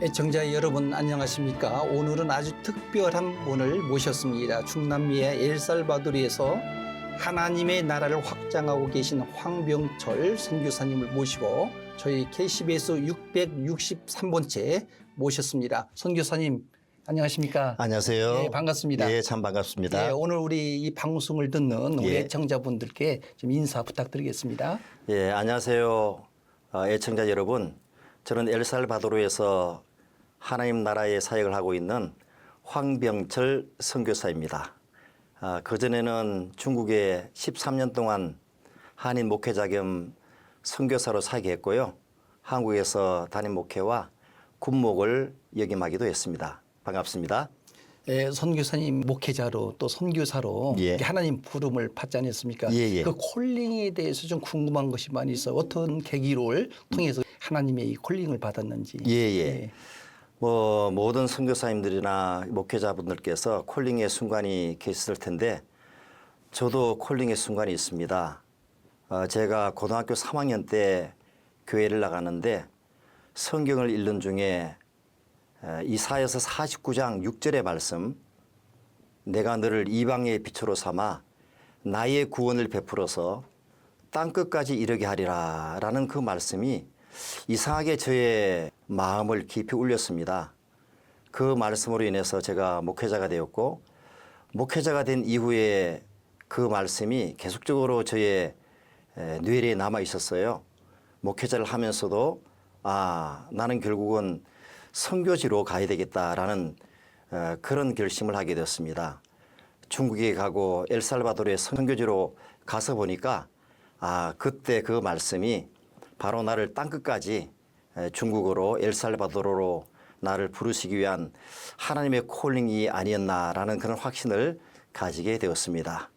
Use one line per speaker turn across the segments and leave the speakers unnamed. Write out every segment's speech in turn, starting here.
애청자 여러분 안녕하십니까? 오늘은 아주 특별한 분을 모셨습니다. 중남미의 엘살바도르에서 하나님의 나라를 확장하고 계신 황병철 선교사님을 모시고 저희 KCBS 663번째 모셨습니다. 선교사님 안녕하십니까?
안녕하세요.
네, 반갑습니다.
예, 참 반갑습니다.
네, 오늘 우리 이 방송을 듣는 우리
예.
애청자분들께 좀 인사 부탁드리겠습니다.
예, 안녕하세요. 애청자 여러분. 저는 엘살바도르에서 하나님 나라의 사역을 하고 있는 황병철 선교사입니다. 그전에는 중국에 13년 동안 한인 목회자 겸 선교사로 사역했고요. 한국에서 담임 목회와 군목을 역임하기도 했습니다. 반갑습니다.
예, 선교사님 목회자로 또 선교사로
예.
하나님 부름을 받지 않았습니까?
예, 예.
그 콜링에 대해서 좀 궁금한 것이 많이 있어. 어떤 계기를 통해서 하나님의 이 콜링을 받았는지.
예, 예. 뭐 모든 선교사님들이나 목회자분들께서 콜링의 순간이 계셨을 텐데 저도 콜링의 순간이 있습니다. 제가 고등학교 3학년 때 교회를 나가는데 성경을 읽는 중에 이사야서 49장 6절의 말씀, 내가 너를 이방의 빛으로 삼아 나의 구원을 베풀어서 땅끝까지 이르게 하리라 라는 그 말씀이 이상하게 저의 마음을 깊이 울렸습니다. 그 말씀으로 인해서 제가 목회자가 되었고, 목회자가 된 이후에 그 말씀이 계속적으로 저의 뇌리에 남아 있었어요. 목회자를 하면서도 나는 결국은 선교지로 가야 되겠다라는 그런 결심을 하게 되었습니다. 중국에 가고 엘살바도르의 선교지로 가서 보니까 그때 그 말씀이 바로 나를 땅끝까지 중국으로 엘살바도르로 나를 부르시기 위한 하나님의 콜링이 아니었나라는 그런 확신을 가지게 되었습니다.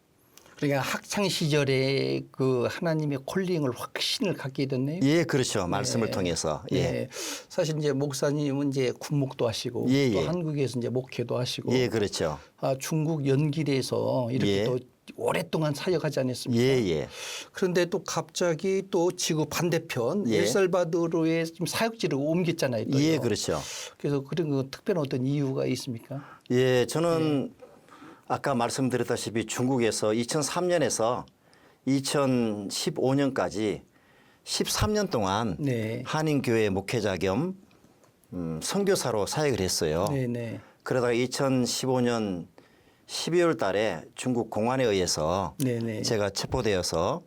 그러니까 학창 시절에 그 하나님의 콜링을 확신을 갖게 됐네요.
예, 그렇죠. 말씀을 통해서. 예.
예. 사실 이제 목사님은 이제 군목도 하시고
예,
또
예.
한국에서 이제 목회도 하시고
예, 그렇죠.
중국 연길에서 이렇게
예.
또 오랫동안 사역하지 않았습니까?
예, 예.
그런데 또 갑자기 또 지구 반대편
예.
엘살바도르에 지금 사역지를 옮겼잖아요. 또요.
예, 그렇죠.
그래서 그런 거 특별한 어떤 이유가 있습니까?
예, 저는 아까 말씀드렸다시피 중국에서 2003년에서 2015년까지 13년 동안
네.
한인교회 목회자 겸 선교사로 사역을 했어요.
네네.
그러다가 2015년 12월 달에 중국 공안에 의해서
네네.
제가 체포되어서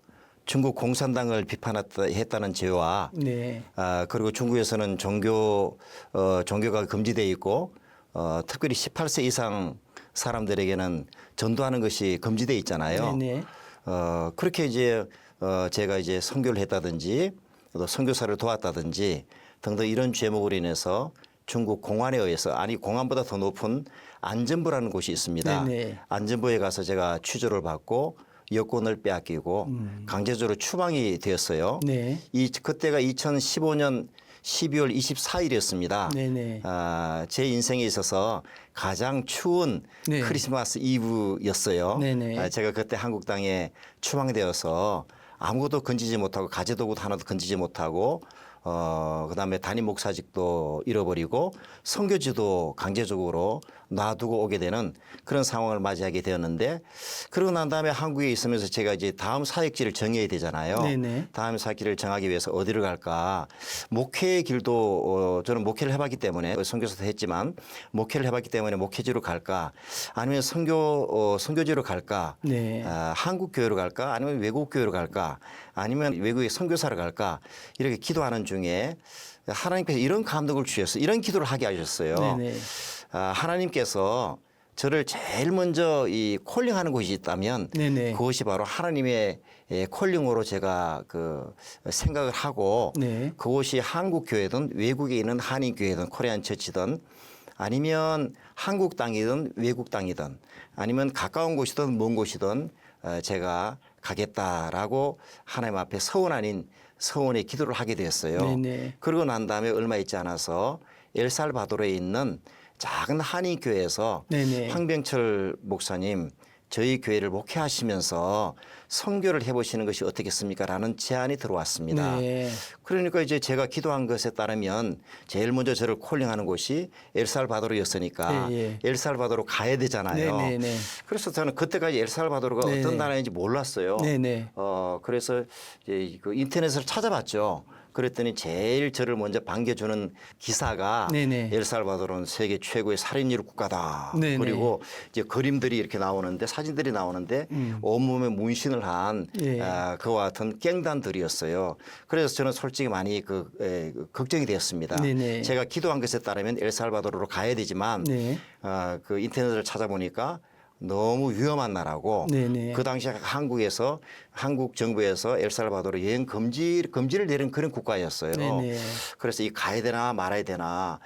중국 공산당을 비판했다는 죄와
네.
그리고 중국에서는 종교가 금지되어 있고 특별히 18세 이상 사람들에게는 전도하는 것이 금지되어 있잖아요.
네네.
그렇게 이제 제가 이제 선교를 했다든지 또 선교사를 도왔다든지 등등 이런 죄목으로 인해서 중국 공안에 의해서 공안보다 더 높은 안전부라는 곳이 있습니다.
네네.
안전부에 가서 제가 취조를 받고 여권을 빼앗기고 강제적으로 추방이 되었어요.
네.
그때가 2015년 12월 24일이었습니다.
네네.
제 인생에 있어서 가장 추운
네.
크리스마스 이브였어요.
네네.
제가 그때 한국 땅에 추방되어서 아무것도 건지지 못하고 가재도구도 하나도 건지지 못하고 그다음에 담임 목사직도 잃어버리고 선교지도 강제적으로 놔두고 오게 되는 그런 상황을 맞이하게 되었는데 그러고 난 다음에 한국에 있으면서 제가 이제 다음 사역지를 정해야 되잖아요.
네네.
다음 사역지를 정하기 위해서 어디를 갈까. 목회의 길도 저는 목회를 해봤기 때문에 선교사도 했지만 목회를 해봤기 때문에 목회지로 갈까 아니면 선교지로 갈까.
네.
한국 교회로 갈까 아니면 외국 교회로 갈까 아니면 외국의 선교사로 갈까 이렇게 기도하는 중에 하나님께서 이런 감동을 주셨어요. 이런 기도를 하게 하셨어요.
네네.
하나님께서 저를 제일 먼저 이 콜링하는 곳이 있다면
네네.
그것이 바로 하나님의 콜링으로 제가 그 생각을 하고
네.
그곳이 한국 교회든 외국에 있는 한인 교회든 코리안 처치든 아니면 한국 땅이든 외국 땅이든 아니면 가까운 곳이든 먼 곳이든 제가 가겠다라고 하나님 앞에 서원 아닌 서원의 기도를 하게 되었어요.
네네.
그러고 난 다음에 얼마 있지 않아서 엘살바도르에 있는 작은 한인 교회에서
네네.
황병철 목사님 저희 교회를 목회하시면서 선교를 해보시는 것이 어떻겠습니까?라는 제안이 들어왔습니다.
네.
그러니까 이제 제가 기도한 것에 따르면 제일 먼저 저를 콜링하는 곳이 엘살바도르였으니까
예, 예.
엘살바도르 가야 되잖아요.
네, 네, 네.
그래서 저는 그때까지 엘살바도르가
네,
어떤
네.
나라인지 몰랐어요.
네, 네.
그래서 이제 그 인터넷을 찾아봤죠. 그랬더니 제일 저를 먼저 반겨주는 기사가
네네.
엘살바도르는 세계 최고의 살인율 국가다.
네네.
그리고 이제 그림들이 이렇게 나오는데 사진들이 나오는데 온몸에 문신을 한
예.
그와 같은 갱단들이었어요. 그래서 저는 솔직히 많이 걱정이 되었습니다.
네네.
제가 기도한 것에 따르면 엘살바도르로 가야 되지만
네.
그 인터넷을 찾아보니까 너무 위험한 나라고
네네.
그 당시 한국에서 한국 정부에서 엘살바도르 여행 금지를 내린 그런 국가였어요.
네네.
그래서 이 가야 되나 말아야 되나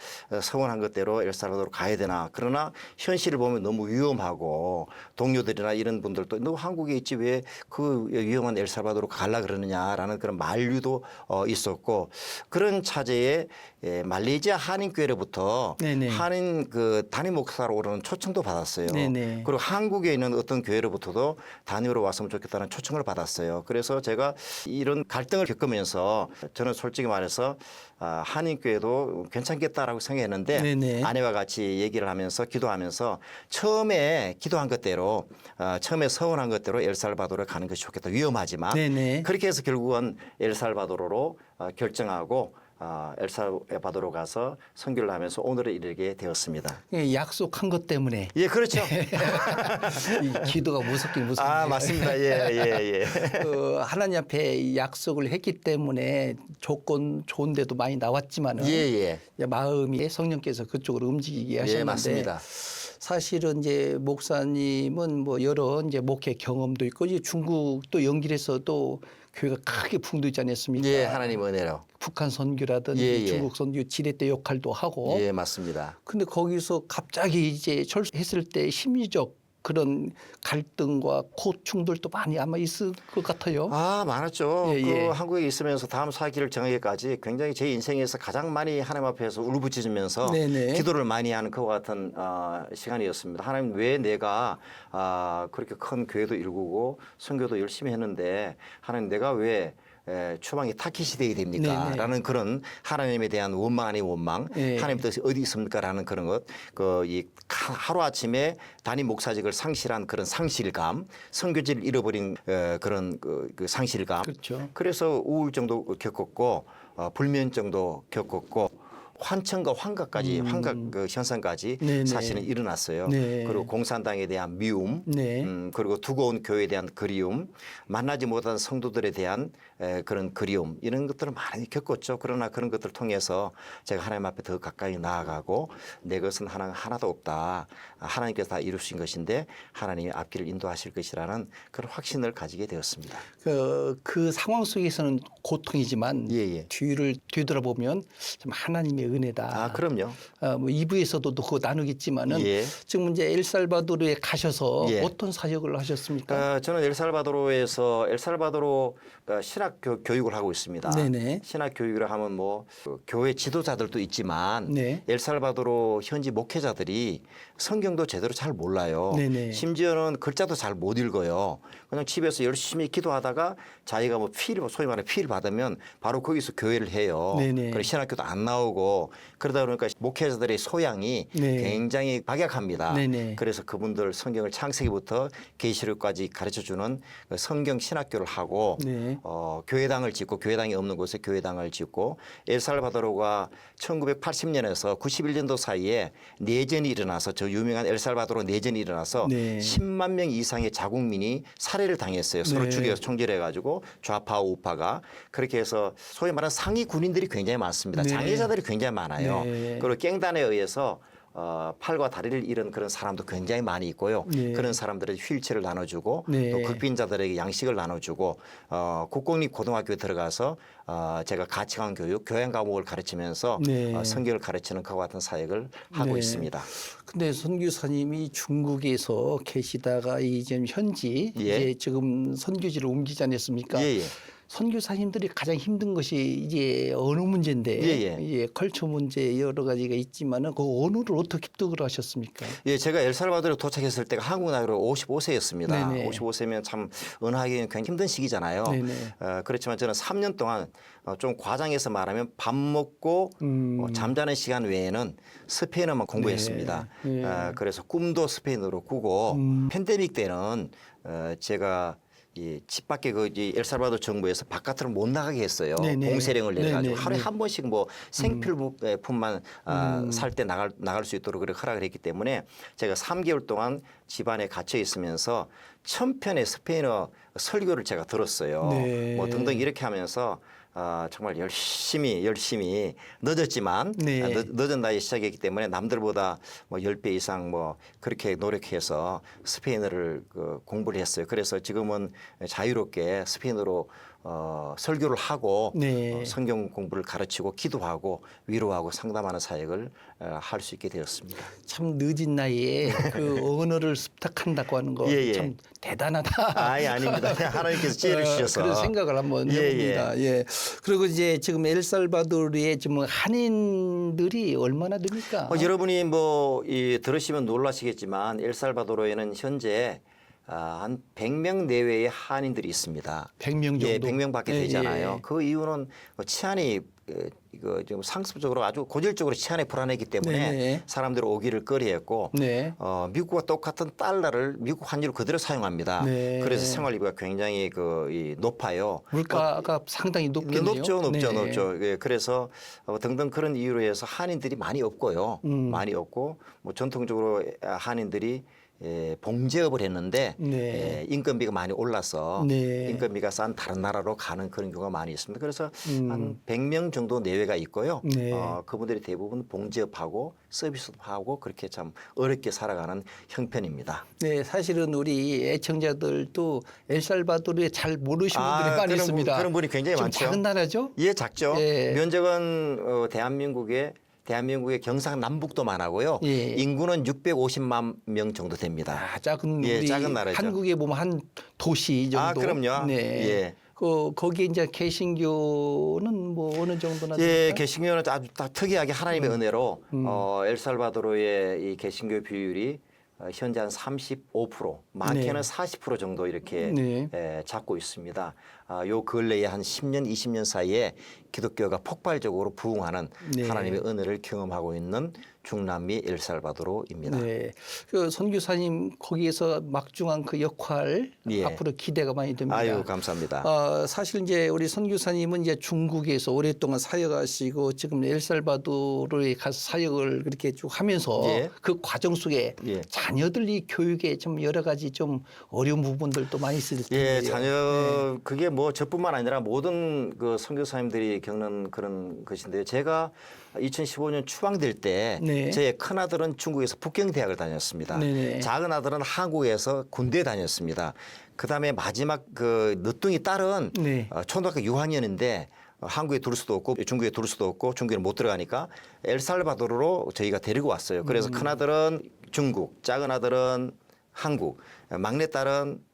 서원한 것대로 엘살바도르 가야 되나 그러나 현실을 보면 너무 위험하고 동료들이나 이런 분들도 너 한국에 있지 왜 그 위험한 엘살바도르 가려 그러느냐라는 그런 만류도 있었고 그런 차제에 말레이시아 한인교회로부터
네네.
한인 그 담임 목사로 오르는 초청도 받았어요.
네네.
그리고 한국에 있는 어떤 교회로부터도 담임으로 왔으면 좋겠다는 초청을 받았어요. 그래서 제가 이런 갈등을 겪으면서 저는 솔직히 말해서 한인교회도 괜찮겠다라고 생각했는데
네네.
아내와 같이 얘기를 하면서 기도하면서 처음에 기도한 것대로 처음에 서원한 것대로 엘살바도르에 가는 것이 좋겠다. 위험하지만
네네.
그렇게 해서 결국은 엘살바도르로 결정하고 엘살바도르 가서 선교를 하면서 오늘에 이르게 되었습니다.
예, 약속한 것 때문에
예, 그렇죠.
이 기도가 무섭긴 무섭네요.
맞습니다. 예.
하나님 앞에 약속을 했기 때문에 조건 좋은데도 많이 나왔지만은
예.
이제 마음이 성령께서 그쪽으로 움직이게 하셨는데
맞습니다.
사실은 이제 목사님은 뭐 여러 이제 목회 경험도 있고 이제 중국 또 연길에서도 교회가 크게 풍부하지 않았습니까?
예, 하나님 은혜로.
북한 선교라든지
예.
중국 선교 지렛대 역할도 하고.
예, 맞습니다.
근데 거기서 갑자기 이제 철수했을 때 심리적 그런 갈등과 고충들도 많이 아마 있을 것 같아요.
많았죠.
예,
그
예.
한국에 있으면서 다음 사기를 정하기까지 굉장히 제 인생에서 가장 많이 하나님 앞에서 울부짖으면서
네네.
기도를 많이 하는 그와 같은 시간이었습니다. 하나님 왜 내가 그렇게 큰 교회도 일구고 선교도 열심히 했는데 하나님 내가 왜 추방이 타깃이 되게 됩니까?
네네.
라는 그런 하나님에 대한 원망 아닌 원망,
예.
하나님 뜻이 어디 있습니까? 라는 그런 것, 이 하루아침에 담임 목사직을 상실한 그런 상실감, 선교지를 잃어버린 그런 그 상실감.
그렇죠.
그래서 우울증도 겪었고, 불면증도 겪었고, 환청과 환각까지 환각 그 현상까지
네네.
사실은 일어났어요.
네.
그리고 공산당에 대한 미움,
네.
그리고 두고 온 교회에 대한 그리움, 만나지 못한 성도들에 대한 그런 그리움 이런 것들을 많이 겪었죠. 그러나 그런 것들을 통해서 제가 하나님 앞에 더 가까이 나아가고 내 것은 하나도 없다. 하나님께서 다 이루신 것인데 하나님이 앞길을 인도하실 것이라는 그런 확신을 가지게 되었습니다.
그 상황 속에서는 고통이지만
예.
뒤를 뒤돌아보면 좀 하나님의 은혜다.
그럼요.
뭐 2부에서도 그거 나누겠지만은
예.
지금 이제 엘살바도르에 가셔서
예.
어떤 사역을 하셨습니까?
저는 엘살바도르에서 엘살바도르 신학 교육을 하고 있습니다.
네네.
신학 교육을 하면 뭐그 교회 지도자들도 있지만
네.
엘살바도르 현지 목회자들이 성경도 제대로 잘 몰라요.
네네.
심지어는 글자도 잘 못 읽어요. 그냥 집에서 열심히 기도하다가 자기가 뭐 소위 말해 피를 받으면 바로 거기서 교회를 해요.
네네.
그래서 신학교도 안 나오고 그러다 보니까 목회자들의 소양이
네.
굉장히 박약합니다.
네네.
그래서 그분들 성경을 창세기부터 계시록까지 가르쳐주는 성경 신학교를 하고
네.
교회당을 짓고 교회당이 없는 곳에 교회당을 짓고 엘살바도르가 1980년에서 91년도 사이에 내전이 일어나서 저 유명한 엘살바도르 내전이 일어나서
네.
10만 명 이상의 자국민이 살해를 당했어요. 서로
네.
죽여서 총질해가지고 좌파와 우파가 그렇게 해서 소위 말하는 상위 군인들이 굉장히 많습니다.
네.
장애자들이 굉장히 많아요.
네.
그리고 갱단에 의해서 팔과 다리를 잃은 그런 사람도 굉장히 많이 있고요.
네.
그런 사람들에게 휠체어를 나눠주고
네.
또 극빈자들에게 양식을 나눠주고 국공립 고등학교에 들어가서 제가 가치관 교육, 교양 과목을 가르치면서
네.
성경을 가르치는 그와 같은 사역을 하고
네.
있습니다.
근데 선교사님이 중국에서 계시다가 이제 현지
예.
이제 지금 선교지를 옮기지 않았습니까?
예.
선교사님들이 가장 힘든 것이 이제 언어 문제인데
예.
이제 컬처 문제 여러 가지가 있지만은 그 언어를 어떻게 습득을 하셨습니까?
예, 제가 엘살바도르에 도착했을 때가 한국 나이로 55세였습니다.
네네.
55세면 참 언어하기는 굉장히 힘든 시기잖아요.
네네.
그렇지만 저는 3년 동안 좀 과장해서 말하면 밥 먹고 잠자는 시간 외에는 스페인어만 공부했습니다.
네.
그래서 꿈도 스페인어로 꾸고 팬데믹 때는 제가 이 집 밖에 이 엘살바도르 정부에서 바깥으로 못 나가게 했어요.
네네.
봉쇄령을 내가지고
네네.
하루에 한 번씩 뭐 생필품만 살 때 나갈 수 있도록 그렇게 허락을 했기 때문에 제가 3개월 동안 집안에 갇혀 있으면서 1000편의 스페인어 설교를 제가 들었어요.
네.
뭐 등등 이렇게 하면서 정말 열심히 늦었지만
네.
늦은 나이에 시작했기 때문에 남들보다 뭐 10배 이상 뭐 그렇게 노력해서 스페인어를 공부를 했어요. 그래서 지금은 자유롭게 스페인어로 설교를 하고
네.
성경 공부를 가르치고 기도하고 위로하고 상담하는 사역을 할 수 있게 되었습니다.
참 늦은 나이에 그 언어를 습득한다고 하는 거
예, 예.
참 대단하다.
아닙니다. 하나님께서 지혜를 주셔서
그런 생각을 한번
예,
해봅니다. 예. 그리고 이제 지금 엘살바도르에 지금 한인들이 얼마나 됩니까?
여러분이 뭐 들으시면 놀라시겠지만 엘살바도르에는 현재 한 100명 내외의 한인들이 있습니다.
100명 정도.
예, 100명밖에
예,
되잖아요.
예.
그 이유는 치안이 이거 좀 상습적으로 아주 고질적으로 치안이 불안했기 때문에
네.
사람들이 오기를 꺼려했고
네.
미국과 똑같은 달러를 미국 환율을 그대로 사용합니다.
네.
그래서 생활비가 굉장히 높아요.
물가가 상당히 높겠네요.
높죠.
네.
예, 그래서 등등 그런 이유로 해서 한인들이 많이 없고요. 많이 없고 뭐 전통적으로 한인들이 봉제업을 했는데
네.
인건비가 많이 올라서
네.
인건비가 싼 다른 나라로 가는 그런 경우가 많이 있습니다. 그래서 한 100명 정도 내외가 있고요.
네.
그분들이 대부분 봉제업하고 서비스업하고 그렇게 참 어렵게 살아가는 형편입니다.
네, 사실은 우리 애청자들도 엘살바도르에 잘 모르시는 분들이 많이 있습니다.
그런 분이 굉장히
좀
많죠.
작은 나라죠?
예, 작죠.
예.
면적은 대한민국의 경상남북도만 하고요.
예.
인구는 650만 명 정도 됩니다.
작은
예,
우리
작은 나라죠.
한국에 보면 한 도시 정도.
그럼요.
네.
예.
거기에 이제 개신교는 뭐 어느 정도나
예,
됩니까?
개신교는 아주 특이하게 하나님의 은혜로 엘살바도르의 이 개신교 비율이 현재 한 35%, 많게는 40% 정도 이렇게
네.
잡고 있습니다. 요 근래에 한 10년, 20년 사이에 기독교가 폭발적으로 부흥하는
네.
하나님의 은혜를 경험하고 있는 중남미 엘살바도르입니다.
네. 그 선교사님 거기에서 막중한 그 역할
예.
앞으로 기대가 많이 됩니다.
아유, 감사합니다.
사실 이제 우리 선교사님은 이제 중국에서 오랫동안 사역하시고 지금 엘살바도르에 가서 사역을 그렇게 쭉 하면서
예.
그 과정 속에
예.
자녀들 이 교육에 좀 여러 가지 좀 어려운 부분들도 많이 있을 텐데요.
예, 자녀 그게 뭐 저뿐만 아니라 모든 그 선교사님들이 겪는 그런 것인데요. 제가 2015년 추방될 때
네.
제 큰 아들은 중국에서 북경대학을 다녔습니다.
네네.
작은 아들은 한국에서 군대 다녔습니다. 그다음에 마지막 그 늦둥이 딸은
네.
초등학교 6학년인데 한국에 둘 수도 없고 중국에 둘 수도 없고 중국에 못 들어가니까 엘살바도르로 저희가 데리고 왔어요. 그래서 큰 아들은 중국, 작은 아들은 한국, 막내딸은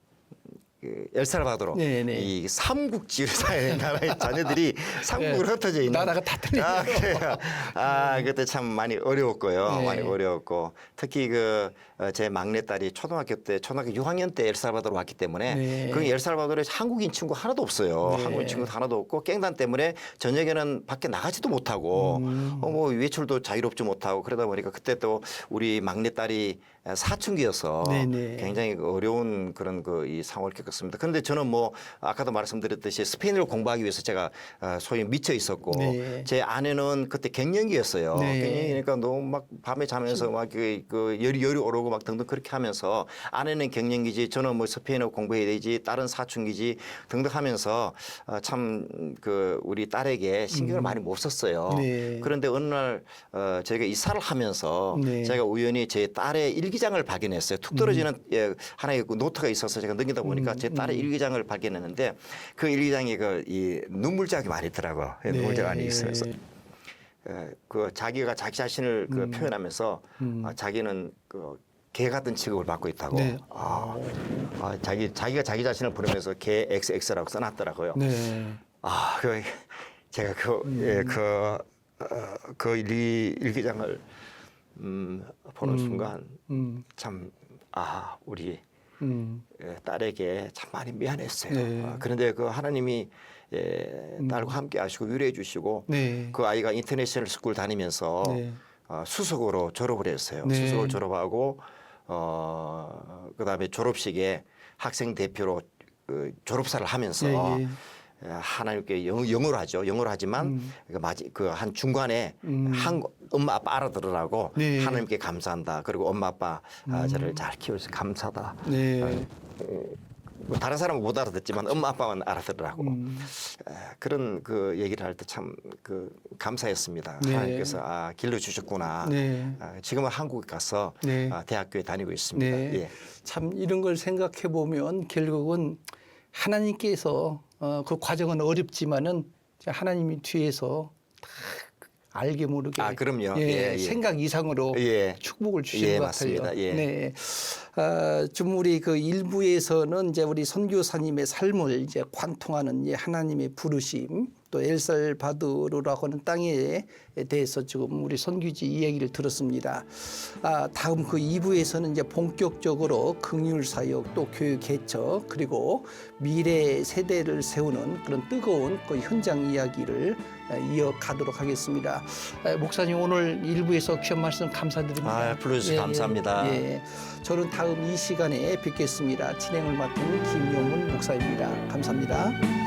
엘살바도르
네네.
이 삼국지를 사는 나라의 자녀들이 삼국으로 흩어져 있는
나라가 다 틀리네요.
그래요. 그때 참 많이 어려웠고요.
네.
많이 어려웠고 특히 제 막내딸이 초등학교 6학년 때 엘살바도르 왔기 때문에
네.
그 엘살바도르에 한국인 친구 하나도 없어요.
네.
한국인 친구 하나도 없고 깽단 때문에 저녁에는 밖에 나가지도 못하고 뭐 외출도 자유롭지 못하고 그러다 보니까 그때 또 우리 막내딸이 사춘기여서
네네.
굉장히 어려운 그런 이 상황을 겪었습니다. 그런데 저는 뭐 아까도 말씀드렸듯이 스페인어를 공부하기 위해서 제가 소위 미쳐 있었고
네.
제 아내는 그때 갱년기였어요.
네.
갱년기니까 너무 막 밤에 자면서 막 열이 오르고 막 등등 그렇게 하면서 아내는 갱년기지 저는 뭐 스페인어 공부해야 되지 딸은 사춘기지 등등 하면서 참 우리 딸에게 신경을 많이 못 썼어요.
네.
그런데 어느 날 저희가 이사를 하면서
네.
제가 우연히 제 딸의 일기장을 발견했어요. 툭 떨어지는 하나의 노트가 있어서 제가 넘기다 보니까 제 딸의 일기장을 발견했는데 그 일기장에 이 눈물자국이 많이 있더라고요. 눈물자국이 많이 있어서 자기가 자기 자신을 표현하면서 자기는 개 같은 취급을 받고 있다고.
네.
자기가 자기 자신을 부르면서 개 XX라고 써놨더라고요.
네.
제가 그 일기장을 보는 순간 참 우리 딸에게 참 많이 미안했어요.
네.
그런데 그 하나님이 딸과 함께 하시고 위로해 주시고
네.
그 아이가 인터내셔널 스쿨 다니면서
네.
수석으로 졸업을 했어요.
네.
수석을 졸업하고 그다음에 졸업식에 학생 대표로 졸업사를 하면서
예, 예.
하나님께 영어로 하죠. 영어로 하지만 그 한 중간에 엄마 아빠 알아들으라고
네.
하나님께 감사한다. 그리고 엄마 아빠 저를 잘 키워서 감사다.
네.
뭐 다른 사람은 못 알아듣지만 엄마 아빠만 알아들으라고 그런 그 얘기를 할 때 참 그 감사했습니다.
네.
하나님께서 길러 주셨구나.
네.
지금은 한국에 가서
네.
대학교에 다니고 있습니다.
네.
예.
참 이런 걸 생각해 보면 결국은 하나님께서 그 과정은 어렵지만은 하나님이 뒤에서 다 알게 모르게
그럼요.
생각 이상으로
예.
축복을 주시는 것
맞습니다.
같아요.
예.
네. 좀 우리 그 일부에서는 이제 우리 선교사님의 삶을 이제 관통하는 하나님의 부르심 또 엘살바도르라고 하는 땅에 대해서 지금 우리 선교지 이야기를 들었습니다. 다음 그 2부에서는 이제 본격적으로 긍휼 사역 또 교육 개척 그리고 미래 세대를 세우는 그런 뜨거운 그 현장 이야기를 이어가도록 하겠습니다. 목사님 오늘 1부에서 귀한 말씀 감사드립니다.
불러주셔서 감사합니다.
저는 다음 이 시간에 뵙겠습니다. 진행을 맡은 김용훈 목사입니다. 감사합니다.